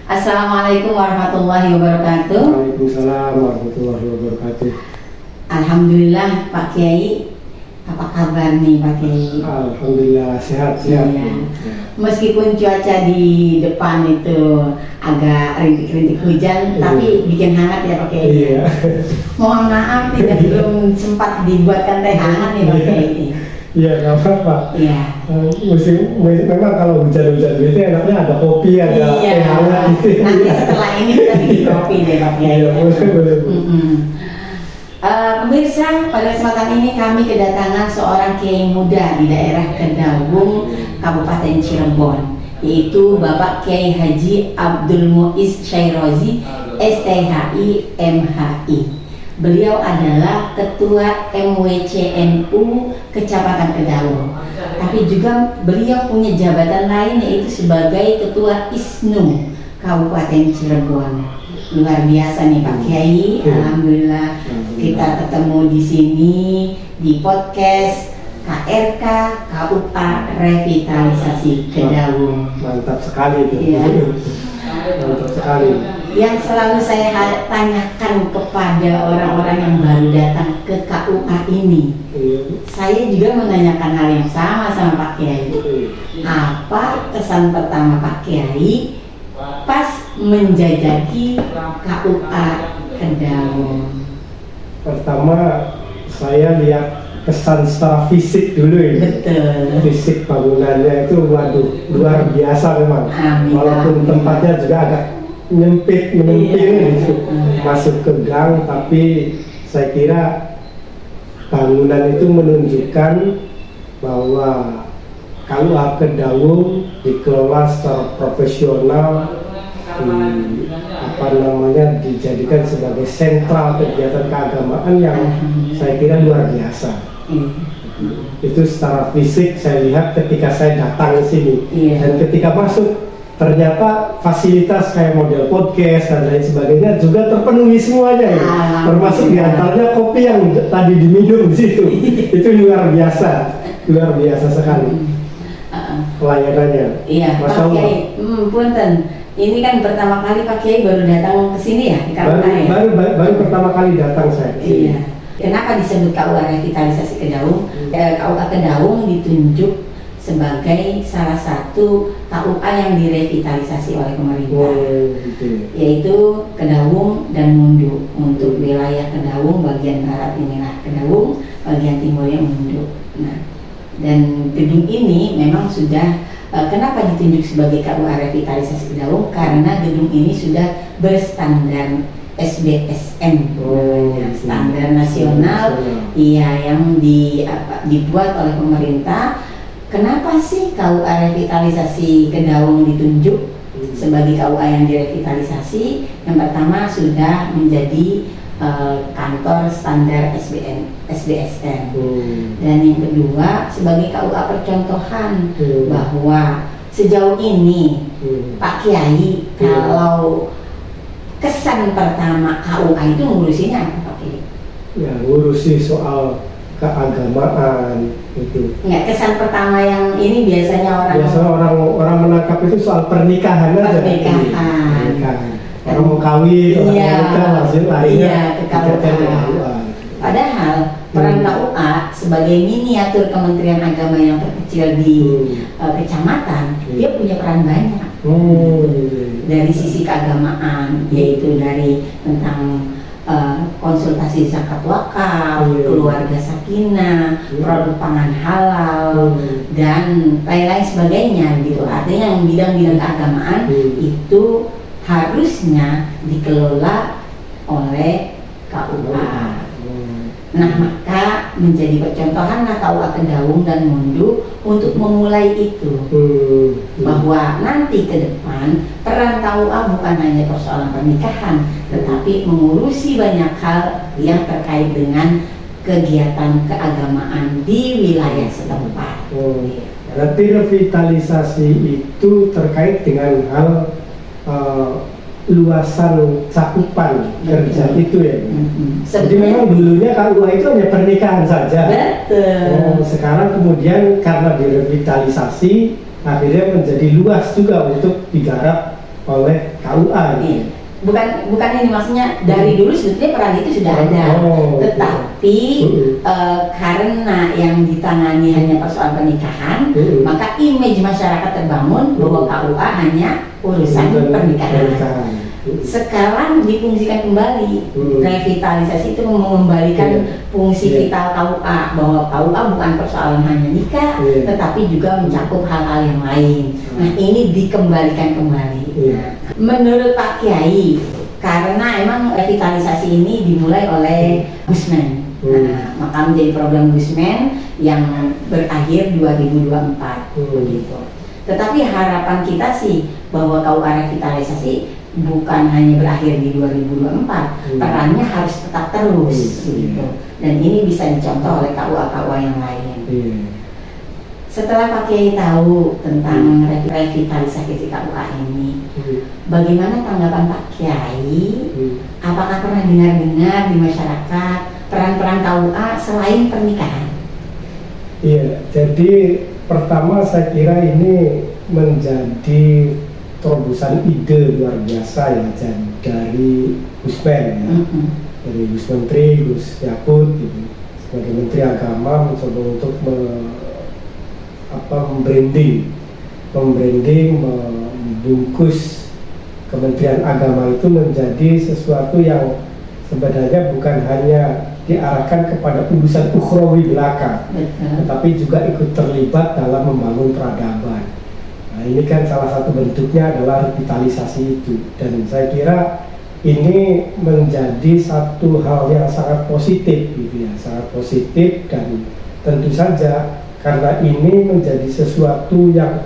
Assalamualaikum warahmatullahi wabarakatuh. Waalaikumsalam warahmatullahi wabarakatuh. Alhamdulillah Pak Kiai, apa kabar nih Pak Kiai? Alhamdulillah sehat. Ya. Meskipun cuaca di depan itu agak rintik-rintik hujan, tapi bikin hangat ya Pak Kiai. Iya. Mohon maaf belum sempat dibuatkan teh hangat nih Pak Kiai. Iya, nggak apa-apa. Iya. Memang kalau hujan-hujan gitu enaknya ada kopi, ada teh hangat gitu. Nanti setelah ini kita bikin kopi deh Pak Kiai. Iya, boleh. Pemirsa, pada kesempatan ini kami kedatangan seorang kiai muda di daerah Kedawung, Kabupaten Cirebon, yaitu Bapak Kiai Haji Abdul Muiz Syairozi, STHI MHI. Beliau adalah Ketua MWCNU Kecamatan Kedawung. Tapi juga beliau punya jabatan lain, yaitu sebagai Ketua ISNU Kabupaten Cirebon. Luar biasa nih Pak Kiai. Alhamdulillah kita ketemu di sini di podcast KRK KUA Revitalisasi Kedawung. Mantap sekali itu. Iya. Mantap sekali. Yang selalu saya tanyakan kepada orang-orang yang baru datang ke KUA ini, saya juga menanyakan hal yang sama Pak Kiai. Apa kesan pertama Pak Kiai pas menjajaki KUA Kedawung? Pertama saya lihat kesan secara fisik dulu ya. Betul. Fisik bangunannya itu waduh luar biasa memang. Amin. Walaupun tempatnya juga agak menyempit gitu. Masuk ke gang, tapi saya kira bangunan itu menunjukkan bahwa KUA Kedawung dikelola secara profesional, dijadikan sebagai sentral kegiatan keagamaan yang saya kira luar biasa. Itu secara fisik saya lihat ketika saya datang ke sini. Dan ketika masuk ternyata fasilitas kayak model podcast dan lain sebagainya juga terpenuhi semuanya ya. Termasuk diantaranya kopi yang tadi diminum di situ. Itu luar biasa sekali pelayanannya. Iya, Pak Kiai. Punten. Ini kan pertama kali Pak Kiai baru datang ke sini ya di KUA ya? Baru pertama kali datang saya. Iya. Kenapa disebut KUA Revitalisasi Kedawung? KUA Kedawung ditunjuk sebagai salah satu KUA yang direvitalisasi oleh pemerintah, yaitu Kedawung dan Mundu. Untuk wilayah Kedawung bagian barat inilah Kedawung, bagian timurnya Mundu. Nah, dan gedung ini memang sudah kenapa ditunjuk sebagai KUA Revitalisasi Kedawung? Karena gedung ini sudah berstandar SBSN, standar nasional, yang dibuat oleh pemerintah. Kenapa sih KUA Revitalisasi Kedawung ditunjuk sebagai KUA yang direvitalisasi? Yang pertama sudah menjadi kantor standar SBSN, dan yang kedua sebagai KUA percontohan bahwa sejauh ini Pak Kiai, kalau kesan pertama KUA itu ngurusinnya apa Pak Kiai? Ya, ngurusi soal keagamaan itu. Enggak, kesan pertama yang ini biasanya orang menangkap itu soal pernikahan aja. Pernikahan. Orang mau kawin, hasil larinya ke KUA. Padahal peran KUA sebagai miniatur Kementerian Agama yang terkecil di kecamatan, dia punya peran banyak. Dari sisi keagamaan, yaitu dari tentang konsultasi zakat wakaf, keluarga sakinah, produk pangan halal, dan lain-lain sebagainya gitu. Artinya yang bidang-bidang keagamaan itu harusnya dikelola oleh KUA. Nah, maka menjadi percontohan KUA Kedawung dan Mundu untuk memulai itu, bahwa nanti ke depan peran KUA bukan hanya persoalan pernikahan, tetapi mengurusi banyak hal yang terkait dengan kegiatan keagamaan di wilayah setempat. Berarti revitalisasi itu terkait dengan hal luasan cakupan kerja itu ya. Jadi memang dulunya KUA itu hanya pernikahan saja. Betul. Sekarang kemudian karena direvitalisasi akhirnya menjadi luas juga untuk digarap oleh KUA. Iya. Bukan ini maksudnya dari dulu sebetulnya peran itu sudah ada, tetapi karena yang ditangani hanya persoalan pernikahan, maka image masyarakat terbangun bahwa KUA hanya urusan pernikahan. Sekarang difungsikan kembali, revitalisasi itu mengembalikan fungsi vital KUA, bahwa KUA bukan persoalan hanya nikah, tetapi juga mencakup hal-hal yang lain. Nah, ini dikembalikan kembali. Menurut Pak Kiai, karena emang revitalisasi ini dimulai oleh Gusmen, maka menjadi program Gusmen yang berakhir 2024 begitu. Tetapi harapan kita sih bahwa KUA revitalisasi bukan hanya berakhir di 2024, perannya harus tetap terus gitu. Dan ini bisa dicontoh oleh KUA-KUA yang lain. Setelah Pak Kiai tahu tentang revitalisasi KUA ini, bagaimana tanggapan Pak Kiai? Apakah pernah dengar-dengar di masyarakat peran-peran KUA selain pernikahan? Iya, jadi pertama saya kira ini menjadi terobosan ide luar biasa ya dari Gusmen ya, dari Gus Menteri, Gus Yakut gitu, sebagai Menteri Agama mencoba untuk membranding, membungkus Kementerian Agama itu menjadi sesuatu yang sebenarnya bukan hanya diarahkan kepada urusan ukhrawi belaka, tetapi juga ikut terlibat dalam membangun peradaban. Nah, ini kan salah satu bentuknya adalah revitalisasi itu, dan saya kira ini menjadi satu hal yang sangat positif gitu ya, sangat positif, dan tentu saja karena ini menjadi sesuatu yang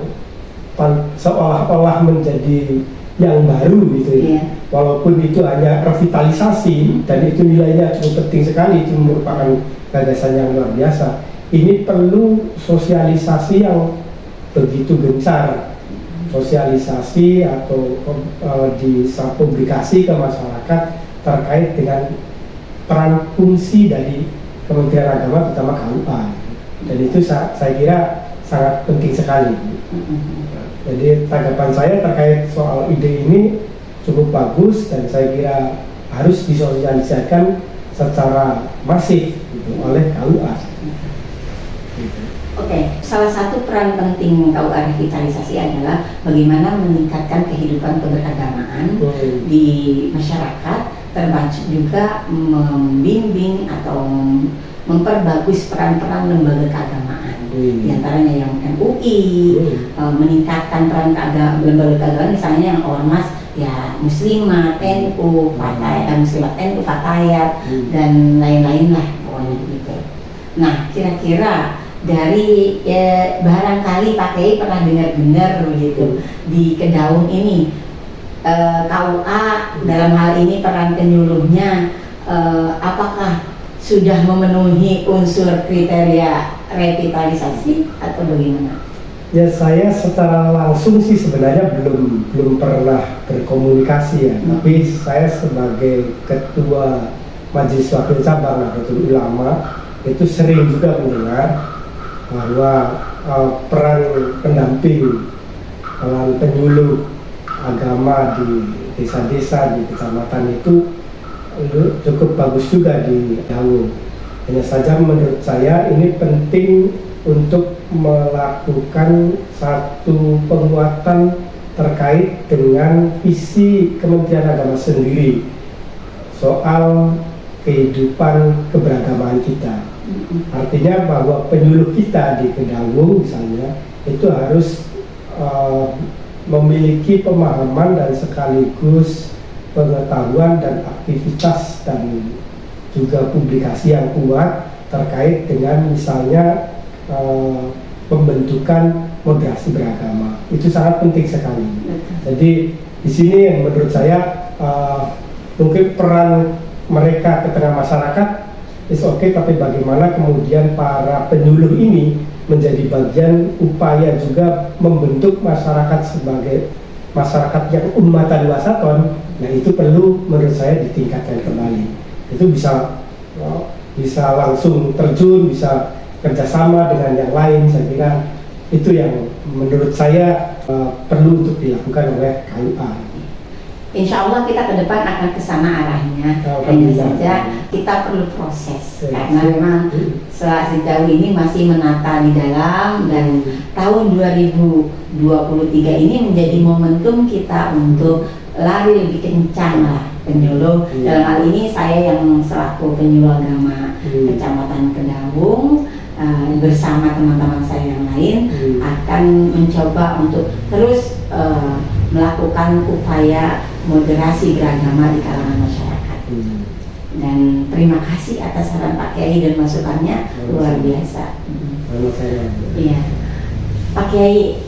seolah-olah menjadi yang baru gitu ya. Walaupun itu hanya revitalisasi dan itu nilainya cukup penting sekali, itu merupakan gagasan yang luar biasa. Ini perlu sosialisasi yang begitu gencar, sosialisasi atau publikasi ke masyarakat terkait dengan peran fungsi dari Kementerian Agama terutama KUA, dan itu saya kira sangat penting sekali. Jadi tanggapan saya terkait soal ide ini cukup bagus, dan saya kira harus disosialisasikan secara masif gitu, oleh KUA. Oke, salah satu peran penting KUA revitalisasi adalah bagaimana meningkatkan kehidupan keberagamaan di masyarakat, termasuk juga membimbing atau memperbagus peran-peran lembaga keagamaan, di antaranya yang MUI, meningkatkan peran lembaga keagamaan, misalnya yang ormas ya Muslimat, NU, Muslimat, NU, Fatayat, dan lain-lain lah pokoknya begitu. Nah, kira-kira dari barangkali Pak Kiai pernah dengar-dengar begitu di Kedaung ini, KUA dalam hal ini peran penyuluhnya apakah sudah memenuhi unsur kriteria revitalisasi atau bagaimana? Ya, saya secara langsung sih sebenarnya belum pernah berkomunikasi ya, tapi saya sebagai ketua Majelis Wakil Cabang Nahdlatul Ulama itu sering juga mendengar bahwa peran pendamping, peran penyuluh agama di desa-desa, di kecamatan itu cukup bagus juga di Kedaung. Hanya saja menurut saya ini penting untuk melakukan satu penguatan terkait dengan visi Kementerian Agama sendiri soal kehidupan keberagamaan kita. Artinya bahwa penyuluh kita di Kedaung misalnya itu harus memiliki pemahaman dan sekaligus pengetahuan dan aktivitas dan juga publikasi yang kuat terkait dengan misalnya pembentukan moderasi beragama. Itu sangat penting sekali. Jadi di sini yang menurut saya mungkin peran mereka ke tengah masyarakat is oke, tapi bagaimana kemudian para penyuluh ini menjadi bagian upaya juga membentuk masyarakat sebagai masyarakat yang ummatan wasaton. Nah, itu perlu menurut saya ditingkatkan kembali. Itu bisa langsung terjun, bisa kerjasama dengan yang lain. Saya kira itu yang menurut saya perlu untuk dilakukan oleh KUA. insya Allah kita ke depan akan ke sana arahnya. Hanya saja kita perlu proses karena memang sejauh ini masih menata di dalam, dan tahun 2023 ini menjadi momentum kita untuk lari lebih kencang lah penyuluh. Dalam hal ini saya yang selaku penyuluh agama Kecamatan Kedaung bersama teman-teman saya yang lain akan mencoba untuk terus melakukan upaya moderasi beragama di kalangan masyarakat. Dan terima kasih atas saran Pak Kiai dan masukannya, luar biasa. Iya, Pak Kiai,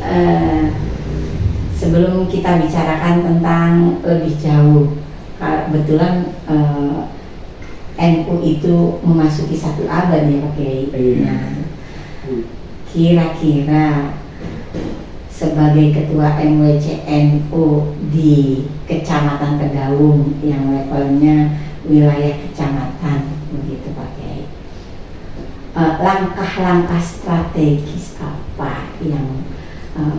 sebelum kita bicarakan tentang lebih jauh, kebetulan NU itu memasuki 1 abad ya Pak Kiai. Nah, kira-kira sebagai ketua MWCNU di Kecamatan Kedaung yang levelnya wilayah kecamatan, begitu Pak Kiai, langkah-langkah strategis apa yang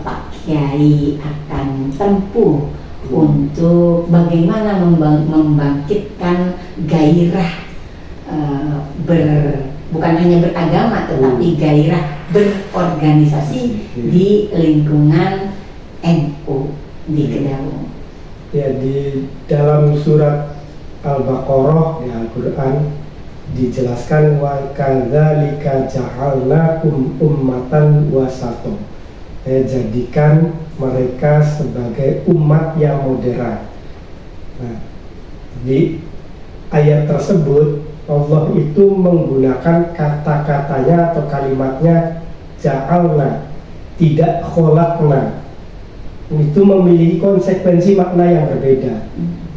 Pak Kiai akan tempuh untuk bagaimana membangkitkan gairah bukan hanya beragama tetapi gairah berorganisasi di lingkungan NU di Kedaung. Ya, di dalam surat Al-Baqarah di Al-Quran dijelaskan wa kadzalika ja'alnakum ummatan wasata. Jadikan mereka sebagai umat yang moderat. Nah, di ayat tersebut Allah itu menggunakan kata-katanya atau kalimatnya ja'alna, tidak kholakna. Itu memiliki konsekuensi makna yang berbeda.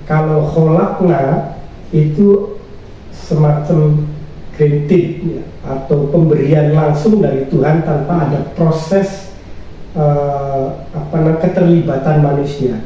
Kalau kholakna itu semacam granted ya, atau pemberian langsung dari Tuhan tanpa ada proses keterlibatan manusia.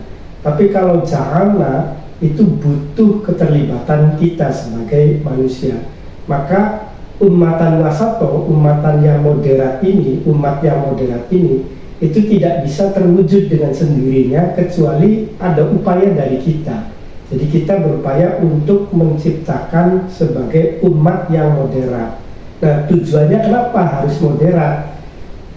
Tapi kalau ja'alna itu butuh keterlibatan kita sebagai manusia. Maka umatan wasato, umatan yang moderat ini, umat yang moderat ini itu tidak bisa terwujud dengan sendirinya kecuali ada upaya dari kita. Jadi kita berupaya untuk menciptakan sebagai umat yang moderat. Nah, tujuannya kenapa harus moderat?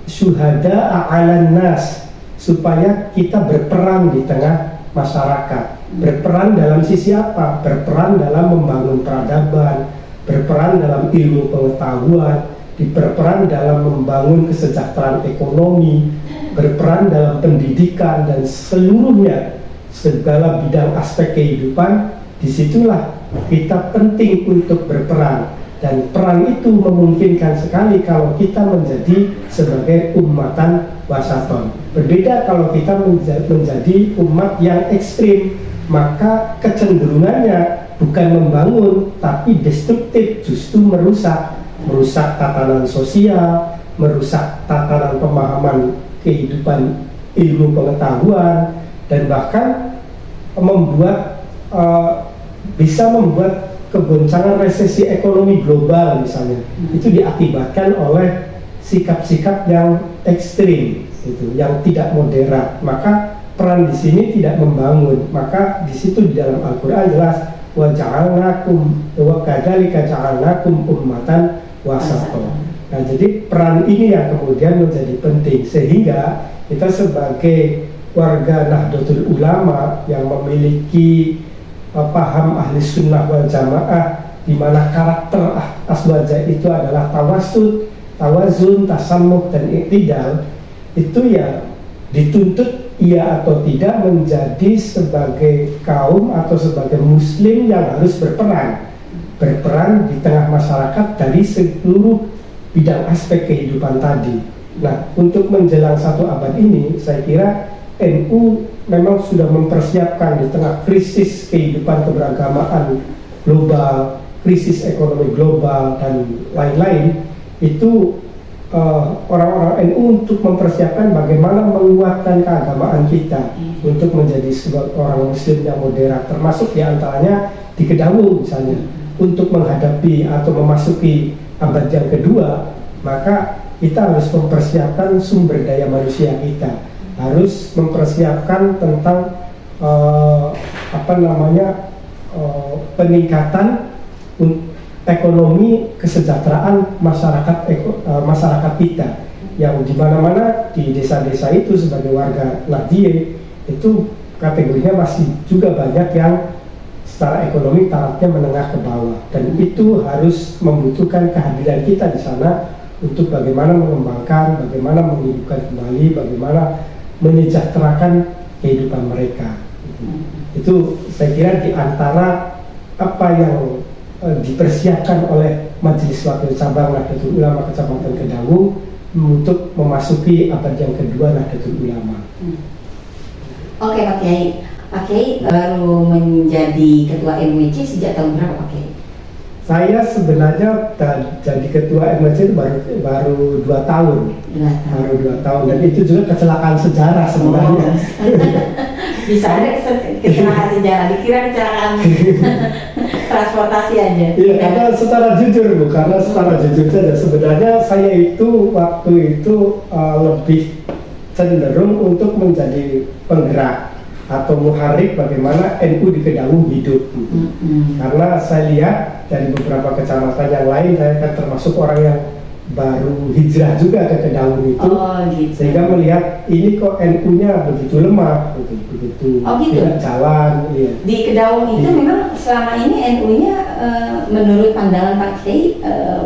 Syuhada a'alan nas, supaya kita berperan di tengah masyarakat. Berperan dalam sisi apa? Berperan dalam membangun peradaban, berperan dalam ilmu pengetahuan, berperan dalam membangun kesejahteraan ekonomi, berperan dalam pendidikan dan seluruhnya, segala bidang aspek kehidupan. Disitulah kita penting untuk berperan, dan peran itu memungkinkan sekali kalau kita menjadi sebagai umatan wasaton. Berbeda kalau kita menjadi umat yang ekstrim, maka kecenderungannya bukan membangun tapi destruktif, justru merusak tatanan sosial, merusak tatanan pemahaman kehidupan ilmu pengetahuan, dan bahkan bisa membuat kegoncangan resesi ekonomi global misalnya. Itu diakibatkan oleh sikap-sikap yang ekstrim, gitu, yang tidak moderat. Maka peran di sini tidak membangun. Maka di situ di dalam Al-Qur'an jelas wa ja'alnakum wa kadzalika ja'alnakum ummatan wasata. Nah, jadi peran ini yang kemudian menjadi penting, sehingga kita sebagai warga Nahdlatul Ulama yang memiliki paham ahli sunnah wal jamaah, di mana karakter aswaja itu adalah tawasud, tawazun, tasammuh dan iktidal, itu ya dituntut iya atau tidak menjadi sebagai kaum atau sebagai muslim yang harus berperan di tengah masyarakat dari seluruh bidang aspek kehidupan tadi. Nah, untuk menjelang 1 abad ini, saya kira NU memang sudah mempersiapkan di tengah krisis kehidupan keberagamaan global, krisis ekonomi global dan lain-lain. Itu orang-orang NU untuk mempersiapkan bagaimana menguatkan keagamaan kita untuk menjadi sebuah orang muslim yang moderat, termasuk diantaranya di Kedaung misalnya. Untuk menghadapi atau memasuki abad yang kedua, maka kita harus mempersiapkan sumber daya manusia kita, harus mempersiapkan tentang peningkatan ekonomi kesejahteraan masyarakat kita, yang di mana-mana di desa-desa itu sebagai warga Nahdien itu kategorinya masih juga banyak yang secara ekonomi tarafnya menengah ke bawah, dan itu harus membutuhkan kehadiran kita di sana untuk bagaimana mengembangkan, bagaimana menghidupkan kembali, bagaimana menyejahterakan kehidupan mereka. Itu saya kira di antara apa yang dipersiapkan oleh Majelis Wakil Cabang Nahdlatul Ulama Kecamatan Kedawung untuk memasuki abad yang kedua Nahdlatul Ulama. Oke Pak Kiai, Pak Kiai baru menjadi ketua MWC sejak tahun berapa Pak Kiai? Saya sebenarnya jadi ketua MWC itu baru 2 tahun. Baru 2 tahun, dan itu juga kecelakaan sejarah sebenarnya. Bisa ada kecelakaan sejarah, dikira kecelakaan transportasi aja. Iya, karena secara jujur saja sebenarnya saya itu waktu itu lebih cenderung untuk menjadi penggerak atau muharrik bagaimana NU di Kedawung hidup. Karena saya lihat dari beberapa kecamatan yang lain, saya kan termasuk orang yang baru hijrah juga ke Kedawung itu, sehingga melihat ini kok NU-nya begitu lemah, begitu tidak jalan. Iya. Di Kedawung itu memang selama ini NU-nya menurut pandangan Pak Kiai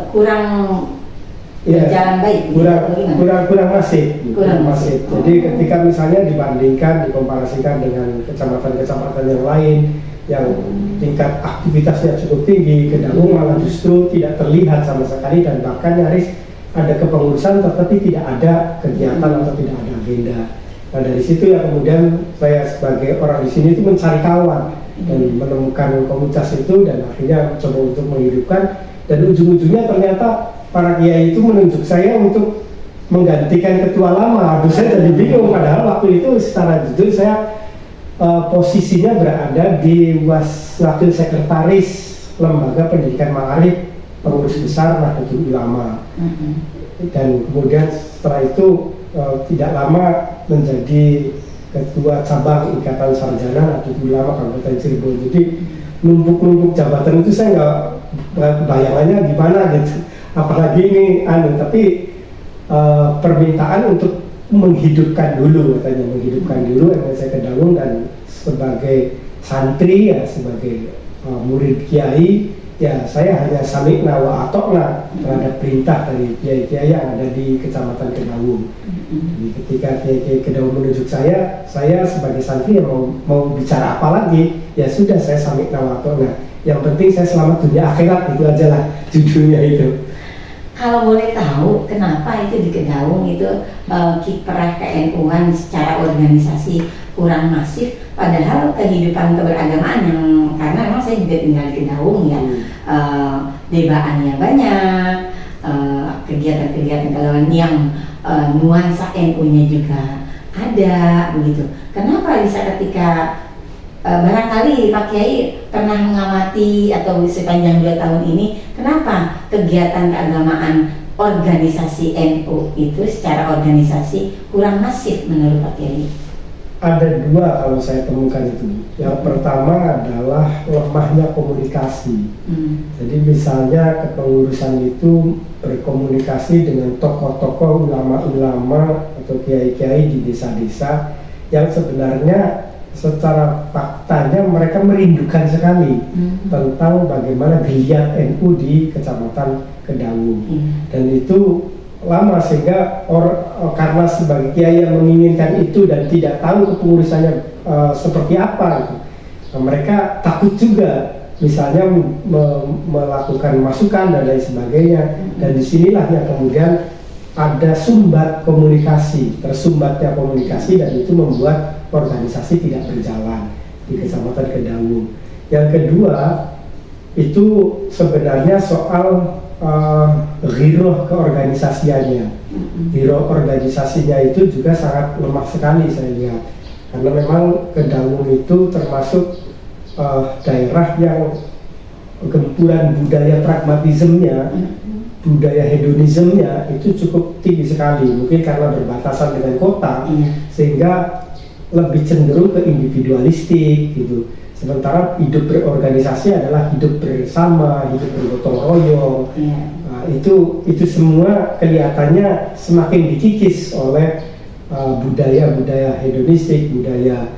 kurang jalan baik, kurang masif. Jadi ketika misalnya dikomparasikan dengan kecamatan-kecamatan yang lain yang tingkat aktivitasnya cukup tinggi, Kedawung malah justru tidak terlihat sama sekali, dan bahkan nyaris ada kepengurusan tetapi tidak ada kegiatan atau tidak ada agenda. Nah dari situ ya kemudian saya sebagai orang di sini itu mencari kawan dan menemukan komunitas itu, dan akhirnya coba untuk menghidupkan, dan ujung-ujungnya ternyata para kiai itu menunjuk saya untuk menggantikan ketua lama. Aduh, saya jadi bingung, padahal waktu itu secara jujur saya posisinya berada di wakil sekretaris Lembaga Pendidikan Ma'arif Pengurus Besar Nahdlatul Ulama. Dan kemudian setelah itu tidak lama menjadi ketua cabang Ikatan Sarjana Nahdlatul Ulama Kabupaten Cirebon. Jadi numpuk-numpuk jabatan itu saya nggak bayangannya gimana gitu. Apalagi ini tapi permintaan untuk menghidupkan dulu MWC Kedawung, dan sebagai santri ya sebagai murid kiai ya saya hanya samikna wa atokna terhadap perintah dari kiai-kiai yang ada di Kecamatan Kedawung. Jadi ketika kiai Kedawung menunjuk saya sebagai santri yang mau bicara apa lagi, ya sudah saya samikna wa atokna. Yang penting saya selamat dunia akhirat, itu aja lah judulnya itu. Kalau boleh tahu, kenapa itu di Kedawung itu kiprah ke-NU-an secara organisasi kurang masif, padahal kehidupan keberagamaan yang, karena memang saya juga tinggal di Kedawung ya, debaannya banyak, kegiatan-kegiatan keagamaan yang nuansa NU-nya juga ada begitu. Kenapa bisa ketika barangkali Pak Kiai pernah mengamati atau sepanjang 2 tahun ini, kenapa kegiatan keagamaan organisasi NU itu secara organisasi kurang masif menurut Pak Kiai? Ada 2 kalau saya temukan itu. Yang pertama adalah lemahnya komunikasi. Jadi misalnya kepengurusan itu berkomunikasi dengan tokoh-tokoh ulama-ulama atau kiai-kiai di desa-desa yang sebenarnya secara faktanya mereka merindukan sekali tentang bagaimana geliat NU di Kecamatan Kedawung. Dan itu lama, sehingga karena sebagai kiai yang menginginkan itu dan tidak tahu kepengurusannya seperti apa gitu. Nah, mereka takut juga misalnya melakukan masukan dan lain sebagainya. Dan disinilah yang kemudian ada tersumbatnya komunikasi, dan itu membuat organisasi tidak berjalan di Kecamatan Kedawung. Yang kedua itu sebenarnya soal ghiroh keorganisasiannya. Ghiroh organisasinya itu juga sangat lemah sekali saya lihat, karena memang Kedawung itu termasuk daerah yang gempuran budaya pragmatismenya, budaya hedonismenya itu cukup tinggi sekali. Mungkin karena berbatasan dengan kota, sehingga lebih cenderung ke individualistik gitu, Sementara hidup berorganisasi adalah hidup bersama, hidup bergotong royong. Nah, itu semua kelihatannya semakin dikikis oleh budaya-budaya hedonistik, budaya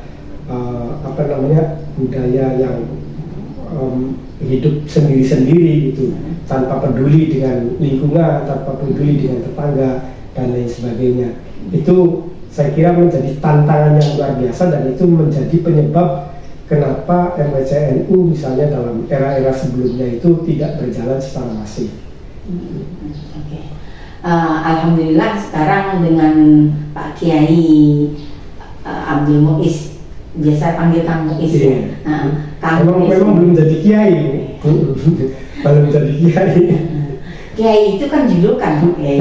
budaya yang hidup sendiri-sendiri itu, tanpa peduli dengan lingkungan, tanpa peduli dengan tetangga dan lain sebagainya. Itu saya kira menjadi tantangan yang luar biasa, dan itu menjadi penyebab kenapa MWCNU misalnya dalam era-era sebelumnya itu tidak berjalan secara masif. Alhamdulillah sekarang dengan Pak Kiai Abdul Muiz, biasa panggil Kang Muiz ya. Memang belum jadi kiai, belum jadi kiai. Kiai itu kan julukan, Kiai.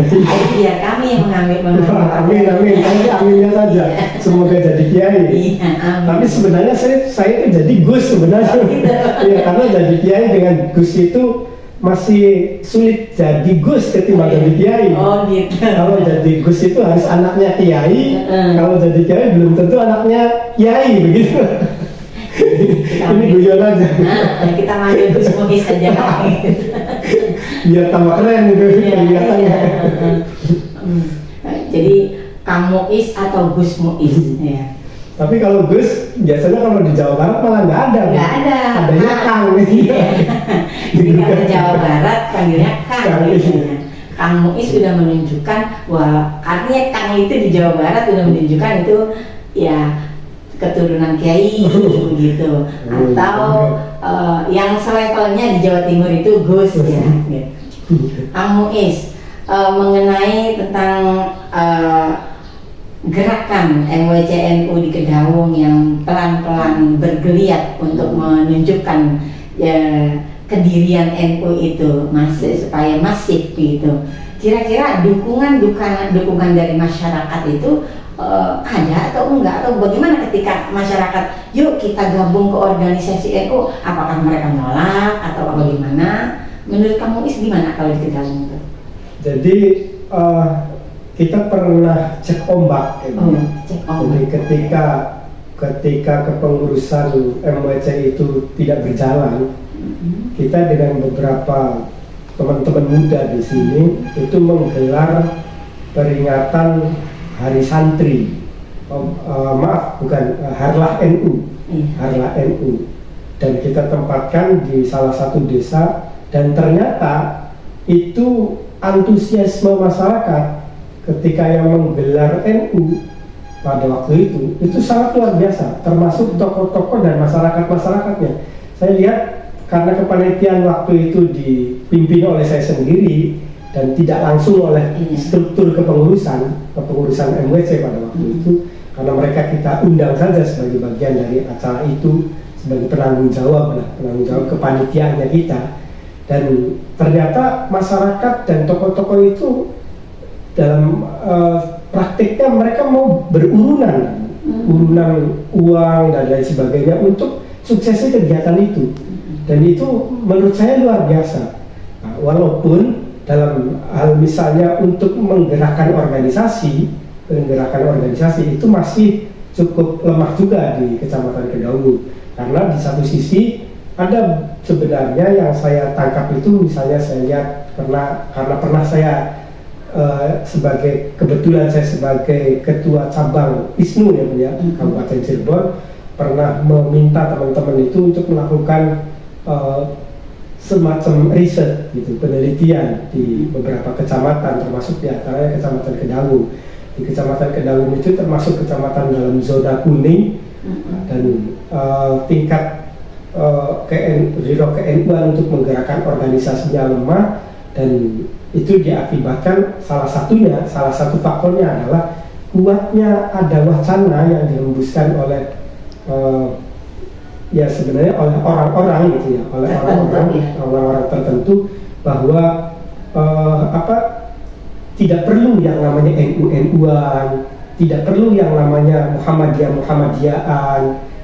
Biar kami yang mengambil. Amin. Aminnya saja. Semoga jadi kiai. Tapi sebenarnya saya itu jadi Gus sebenarnya. Ya, karena jadi kiai dengan Gus itu masih sulit jadi Gus ketimbang jadi kiai. Oh gitu. Kalau jadi Gus itu harus anaknya kiai. Kalau jadi kiai belum tentu anaknya kiai, begitu. Ini guyon aja. Kita manggil Gus Muiz saja kan. Biar tambah keren gitu kelihatannya. Jadi Kang Muiz atau Gus Muiz ya. Tapi kalau Gus biasanya kalau di Jawa Barat malah nggak ada. Adanya Kang. Jadi kalau Jawa Barat panggilnya Kang. Kang Muiz sudah menunjukkan bahwa artinya Kang itu di Jawa Barat sudah menunjukkan itu ya keturunan kiai gitu, atau yang selevelnya di Jawa Timur itu Gus ya. Kang Muiz, mengenai tentang gerakan MWCNU di Kedaung yang pelan-pelan bergeliat untuk menunjukkan kedirian NU itu supaya masif gitu. Kira-kira dukungan dari masyarakat itu ada atau enggak, atau bagaimana ketika masyarakat yuk kita gabung ke organisasi NU, apakah mereka menolak atau bagaimana? Menurut kamu gimana kalau di Kedaung itu? Jadi kita pernah cek ombak, jadi ketika kepengurusan MWC itu tidak berjalan, kita dengan beberapa teman-teman muda di sini itu menggelar peringatan Hari Santri, Harlah NU, Harlah NU, dan kita tempatkan di salah satu desa, dan ternyata itu antusiasme masyarakat ketika yang menggelar NU pada waktu itu sangat luar biasa, termasuk tokoh-tokoh dan masyarakatnya. Saya lihat karena kepanitiaan waktu itu dipimpin oleh saya sendiri dan tidak langsung oleh struktur kepengurusan MWC pada waktu itu, karena mereka kita undang saja sebagai bagian dari acara itu, sebagai penanggung jawab kepanitiaannya kita. Dan ternyata masyarakat dan tokoh-tokoh itu dalam praktiknya mereka mau urunan uang dan lain sebagainya untuk suksesnya kegiatan itu, dan itu menurut saya luar biasa. Walaupun dalam hal misalnya untuk menggerakkan organisasi itu masih cukup lemah juga di Kecamatan Kedaung, karena di satu sisi ada sebenarnya yang saya tangkap itu, misalnya saya lihat karena pernah saya kebetulan saya sebagai ketua cabang ISNU ya Kabupaten Cirebon, pernah meminta teman-teman itu untuk melakukan semacam riset gitu, penelitian di beberapa kecamatan, termasuk di antaranya Kecamatan Kedaung. Di Kecamatan Kedaung itu termasuk kecamatan dalam zona kuning, dan tingkat KNU-an untuk menggerakkan organisasinya lemah, dan itu diakibatkan salah satu faktornya adalah kuatnya ada wacana yang dihembuskan oleh ya sebenarnya oleh orang-orang gitu ya, oleh orang-orang tertentu, bahwa tidak perlu yang namanya NU-NU-an, tidak perlu yang namanya Muhammadiyah-Muhammadiyaan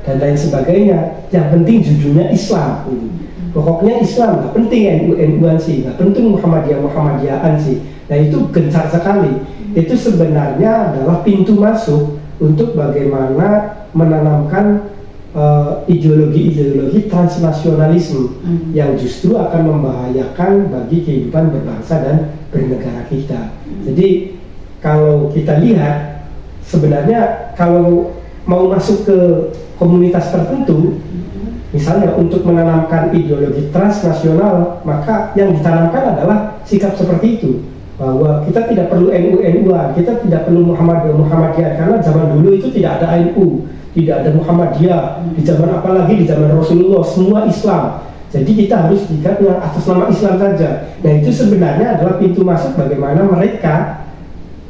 dan lain sebagainya. Yang penting judulnya Islam gitu. Pokoknya Islam, nggak penting NU-NU-an sih, nggak penting Muhammadiyah-Muhammadiyaan sih. Nah itu gencar sekali. Itu sebenarnya adalah pintu masuk untuk bagaimana menanamkan ideologi-ideologi transnasionalisme yang justru akan membahayakan bagi kehidupan berbangsa dan bernegara kita. Jadi kalau kita lihat sebenarnya kalau mau masuk ke komunitas tertentu, misalnya untuk menanamkan ideologi transnasional, maka yang ditanamkan adalah sikap seperti itu, bahwa kita tidak perlu NU-NU-an, kita tidak perlu Muhammadiyah, karena zaman dulu itu tidak ada NU, tidak ada Muhammadiyah, di zaman apalagi di zaman Rasulullah semua Islam. Jadi kita harus diikat yang atas nama Islam saja. Nah itu sebenarnya adalah pintu masuk bagaimana mereka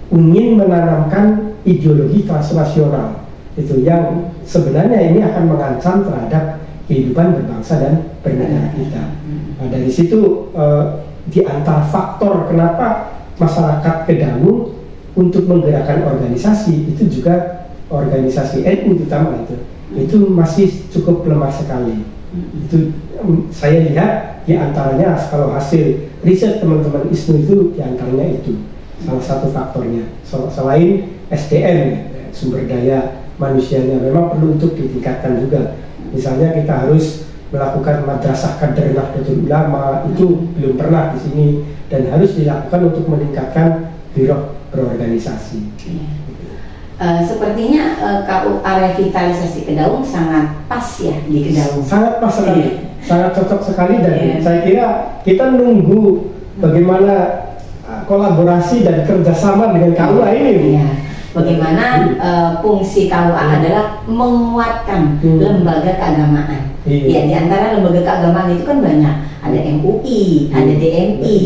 ingin menanamkan ideologi transnasional, itu yang sebenarnya ini akan mengancam terhadap kehidupan berbangsa dan bernegara kita. Nah, dari situ di antara faktor kenapa masyarakat Kedaung untuk menggerakkan organisasi itu juga organisasi NU terutama itu masih cukup lemah sekali. Itu saya lihat di antaranya kalau hasil riset teman-teman ISNU itu di antaranya itu salah satu faktornya. Selain SDM, sumber daya manusianya memang perlu untuk ditingkatkan juga. Misalnya kita harus melakukan madrasah kader Nahdlatul Ulama, itu belum pernah di sini dan harus dilakukan untuk meningkatkan giroh berorganisasi. Sepertinya KUA revitalisasi Kedaung sangat pas ya di Kedaung. Sangat pas sekali, sangat cocok sekali dan saya kira kita nunggu bagaimana kolaborasi dan kerjasama dengan KUA ini. Bagaimana fungsi KUA adalah menguatkan lembaga keagamaan. Ya, di antara lembaga keagamaan itu kan banyak, ada MUI, ada DMI,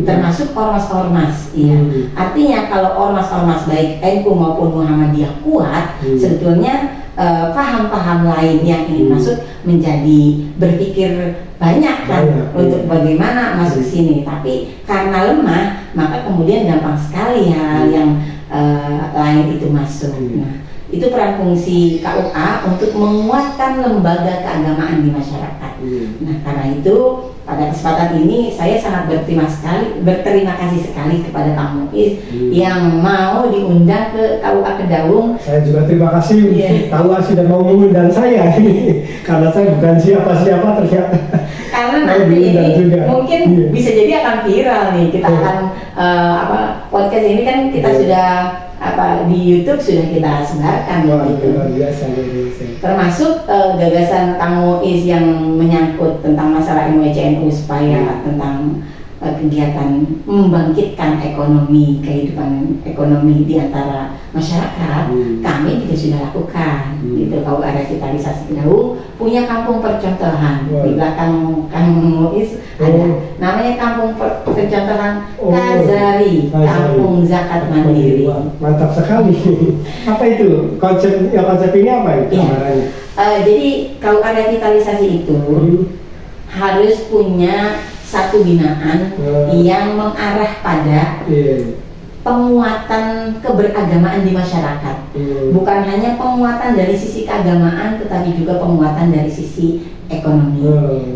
termasuk ormas-ormas. Ya. Artinya kalau ormas-ormas baik NU maupun Muhammadiyah kuat, sebetulnya paham-paham lain yang ingin masuk menjadi berpikir banyak kan untuk bagaimana masuk sini. Tapi karena lemah, maka kemudian gampang sekali hal yang lain itu masuk. Nah, itu peran fungsi KUA untuk menguatkan lembaga keagamaan di masyarakat. Nah, karena itu pada kesempatan ini saya sangat berterima kasih sekali kepada Kang Muiz yang mau diundang ke KUA Kedaung. Saya juga terima kasih KUA sudah mau mengundang saya karena saya bukan siapa-siapa ternyata. Karena nanti ini mungkin bisa jadi akan viral nih, kita akan podcast ini kan kita sudah di YouTube sudah kita sebarkan. Gitu. Luar biasa. Termasuk gagasan Kang Muiz yang menyangkut tentang masalah MUI-CNU supaya tentang kegiatan membangkitkan kehidupan ekonomi di antara masyarakat, kami juga sudah lakukan. Gitu, KUA revitalisasi Kedaung punya kampung percontohan. Di belakang Kang Muiz ada namanya kampung percontohan Kazari, kampung zakat mandiri. Mantap sekali. Apa itu konsep ini apa itu? Jadi KUA revitalisasi itu harus punya satu binaan yang mengarah pada penguatan keberagamaan di masyarakat. Bukan hanya penguatan dari sisi keagamaan, tetapi juga penguatan dari sisi ekonomi.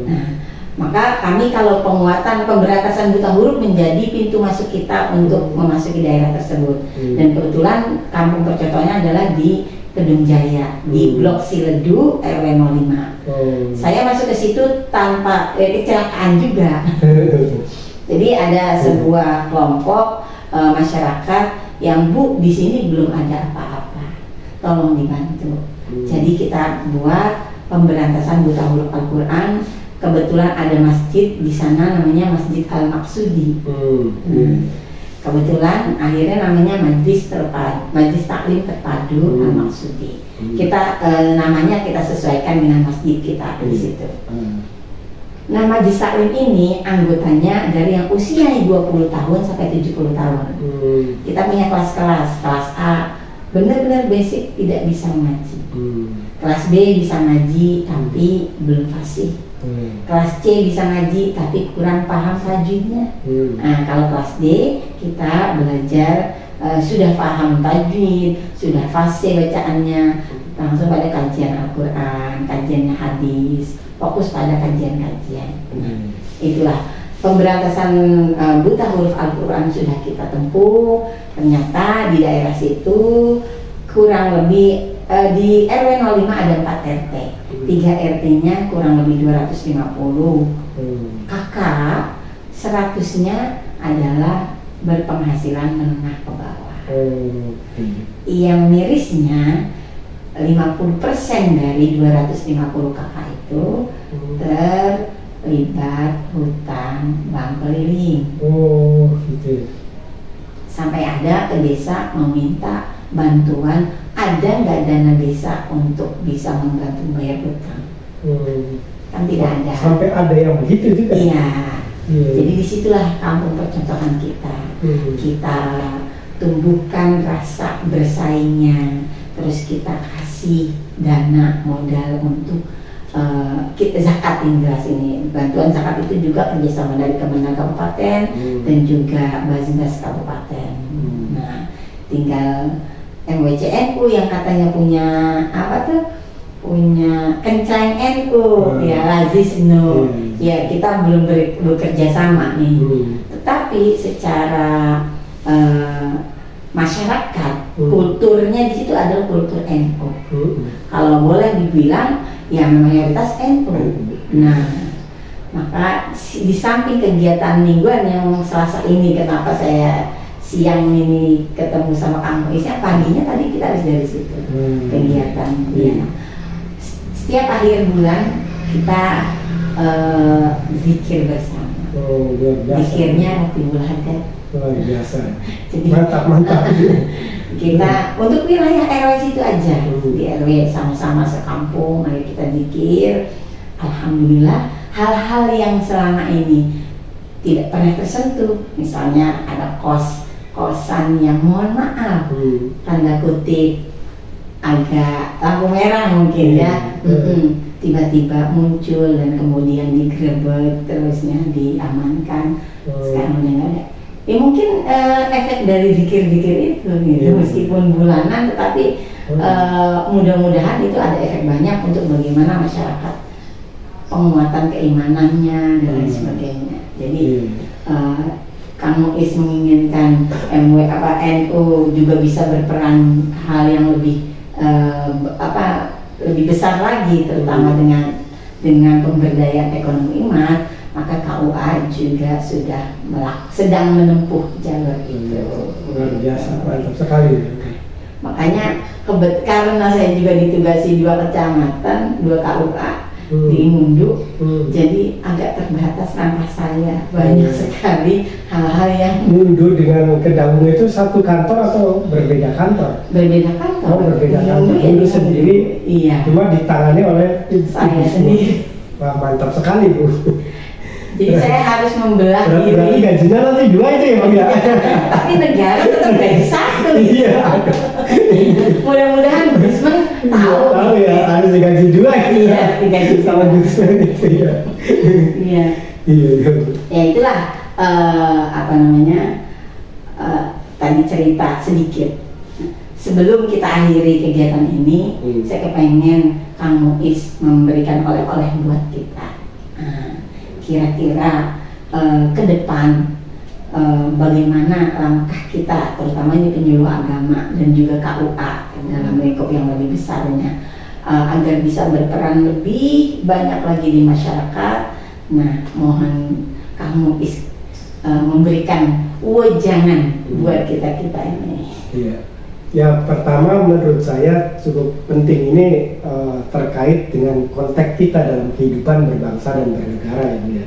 Nah, maka kami kalau penguatan pemberantasan buta huruf menjadi pintu masuk kita untuk memasuki daerah tersebut. Dan kebetulan kampung percontohannya adalah di Kedung Jaya, di Blok Siledu RW 05. Saya masuk ke situ tanpa kecelakaan juga. Jadi ada sebuah kelompok masyarakat yang di sini belum ada apa-apa, tolong dibantu. Jadi kita buat pemberantasan buta huruf Al-Quran. Kebetulan ada masjid di sana namanya Masjid Al-Maqsudi. Kebetulan akhirnya namanya Majelis Taklim Terpadu Al-Maqsudi. Kita namanya kita sesuaikan dengan masjid kita di situ. Nah, Majelis Taklim ini anggotanya dari yang usia 20 tahun sampai 70 tahun. Kita punya kelas-kelas. Kelas A benar-benar basic, tidak bisa ngaji. Kelas B bisa ngaji tapi belum fasih. Kelas C bisa ngaji tapi kurang paham tajwidnya. Nah, kalau kelas D kita belajar sudah paham tajwid, sudah fasih bacaannya, langsung pada kajian Al-Quran, kajiannya hadis, fokus pada kajian-kajian. Itulah pemberantasan buta huruf Al-Quran sudah kita tempuh. Ternyata di daerah situ kurang lebih di RW 05 ada 4 RT, 3 RT-nya kurang lebih 250. Kakak 100-nya adalah berpenghasilan menengah ke bawah. Yang mirisnya 50% dari 250 kakak itu terlibat hutang bank keliling. Gitu. Sampai ada ke desa meminta bantuan, ada nggak dana desa untuk bisa membantu bayar hutang? Kan tidak ada. Sampai ada yang begitu juga. Iya. Jadi disitulah kampung percontohan kita. Kita tumbuhkan rasa bersaingnya, terus kita kasih dana modal untuk kita zakat yang jelas ini. Bantuan zakat itu juga kerjasama dari Kemenang Kabupaten dan juga Basnas Kabupaten. Nah, tinggal MWCNU yang katanya punya apa tuh? Punya kencang NU ya Lazis no. Ya kita belum bekerja sama nih. Tetapi secara masyarakat kulturnya di situ adalah kultur NU. Kalau boleh dibilang ya mayoritas NU. Nah, maka di samping kegiatan mingguan yang Selasa ini, kenapa saya siang ini ketemu sama Kang Muisnya, paginya tadi kita harus dari situ kegiatan. Ya. Setiap akhir bulan kita zikir bersama. Zikirnya Ratibul Hajat. Luar biasa. Jadi, mantap. Kita untuk wilayah RW situ aja, di RW sama-sama sekampung, ayo kita zikir. Alhamdulillah, hal-hal yang selama ini tidak pernah tersentuh, misalnya ada kosan yang mohon maaf, tanda kutip agak lampu merah mungkin ya, tiba-tiba muncul dan kemudian digerebek, terusnya diamankan. Sekarang udah nggak ada. Ya mungkin efek dari zikir-zikir itu gitu, meskipun bulanan, tetapi mudah-mudahan itu ada efek banyak untuk bagaimana masyarakat penguatan keimanannya dan lain sebagainya. Jadi Kang Muiz menginginkan NU juga bisa berperan hal yang lebih lebih besar lagi, terutama dengan pemberdayaan ekonomi umat. Maka KUA juga sudah sedang menempuh jalur itu. Luar biasa, mantap sekali. Makanya karena saya juga ditugasi 2 kecamatan, 2 KUA di Mundu, jadi agak terbatas langkah saya. Banyak sekali hal-hal yang Mundu dengan Kedaung itu satu kantor atau berbeda kantor? Berbeda kantor. Berbeda kantor. Mundu sendiri, iya. Cuma ditangani oleh saya sendiri. Wah, mantap sekali, Bu. Jadi saya harus membelah diri. Berarti gajinya nanti 2 itu ya, Bang ya? Tapi negara tetap gaji 1. Iya. Mudah-mudahan Gusman tahu ya, harus digaji 2. Iya, digaji sama Gusman itu ya. Iya. Iya. Ya itulah tadi cerita sedikit. Sebelum kita akhiri kegiatan ini, saya kepengen Kang Muiz memberikan oleh-oleh buat kita. Kira-kira ke depan bagaimana langkah kita, terutama ini penyuluh agama dan juga KUA dalam lingkup yang lebih besarnya, agar bisa berperan lebih banyak lagi di masyarakat. Nah, mohon Kang Muiz memberikan wejangan buat kita ini. Iya. Ya, pertama menurut saya cukup penting ini terkait dengan konteks kita dalam kehidupan berbangsa dan bernegara ini ya.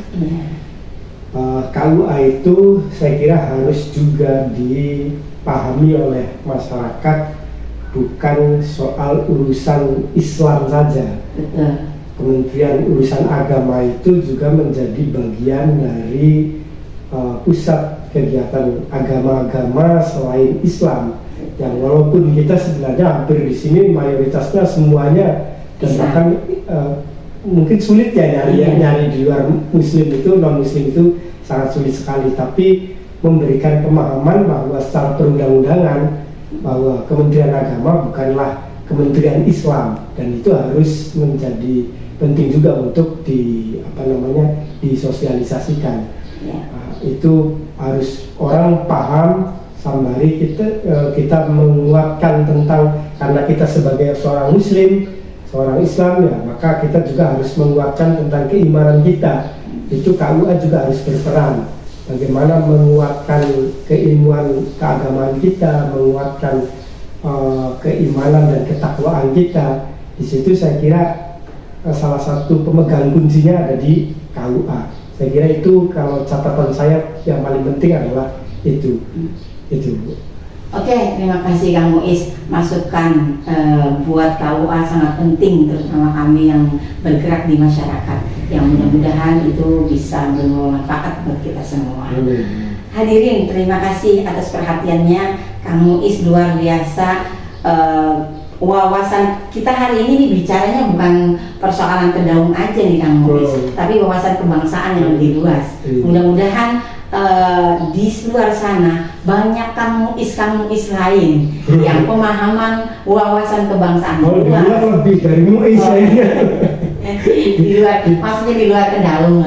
KUA itu saya kira harus juga dipahami oleh masyarakat, bukan soal urusan Islam saja. Betul. Kementerian Urusan Agama itu juga menjadi bagian dari pusat kegiatan agama-agama selain Islam. Yang walaupun kita sebenarnya hampir di sini mayoritasnya semuanya, dan bahkan mungkin sulit ya nyari di luar Muslim itu, non Muslim itu sangat sulit sekali. Tapi memberikan pemahaman bahwa secara perundang-undangan bahwa Kementerian Agama bukanlah Kementerian Islam, dan itu harus menjadi penting juga untuk disosialisasikan. Itu harus orang paham sambari kita menguatkan tentang, karena kita sebagai seorang Muslim, seorang Islam ya, maka kita juga harus menguatkan tentang keimanan kita. Itu KUA juga harus berperan. Bagaimana menguatkan keilmuan keagamaan kita, menguatkan keimanan dan ketakwaan kita. Di situ saya kira salah satu pemegang kuncinya ada di KUA. Saya kira itu kalau catatan saya yang paling penting adalah itu. Oke, terima kasih Kang Muiz. Masukan buat KUA sangat penting, terutama kami yang bergerak di masyarakat. Yang mudah-mudahan itu bisa bermanfaat buat kita semua. Hadirin, terima kasih atas perhatiannya. Kang Muiz luar biasa. Wawasan kita hari ini bicaranya bukan persoalan Kedaung aja nih Kang Muiz, tapi wawasan kebangsaan yang lebih luas. Mudah-mudahan di luar sana banyak Kang Muiz lain yang pemahaman wawasan kebangsaan luas. Lebih dari Muiz saya. Di luar, maksudnya di luar Kedaung.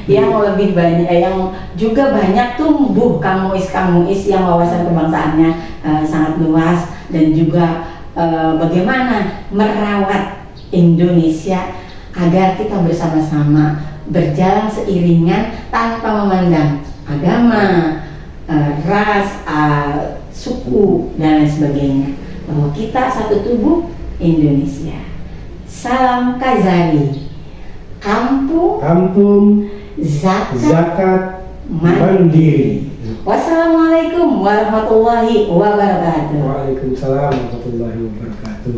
Yang lebih banyak, yang juga banyak tumbuh Kang Muiz yang wawasan kebangsaannya sangat luas, dan juga bagaimana merawat Indonesia agar kita bersama-sama berjalan seiringan tanpa memandang agama, ras, suku dan lain sebagainya, bahwa kita satu tubuh Indonesia. Salam Kazari, kampung zakat mandiri. Wassalamualaikum warahmatullahi wabarakatuh. Waalaikumsalam warahmatullahi wabarakatuh.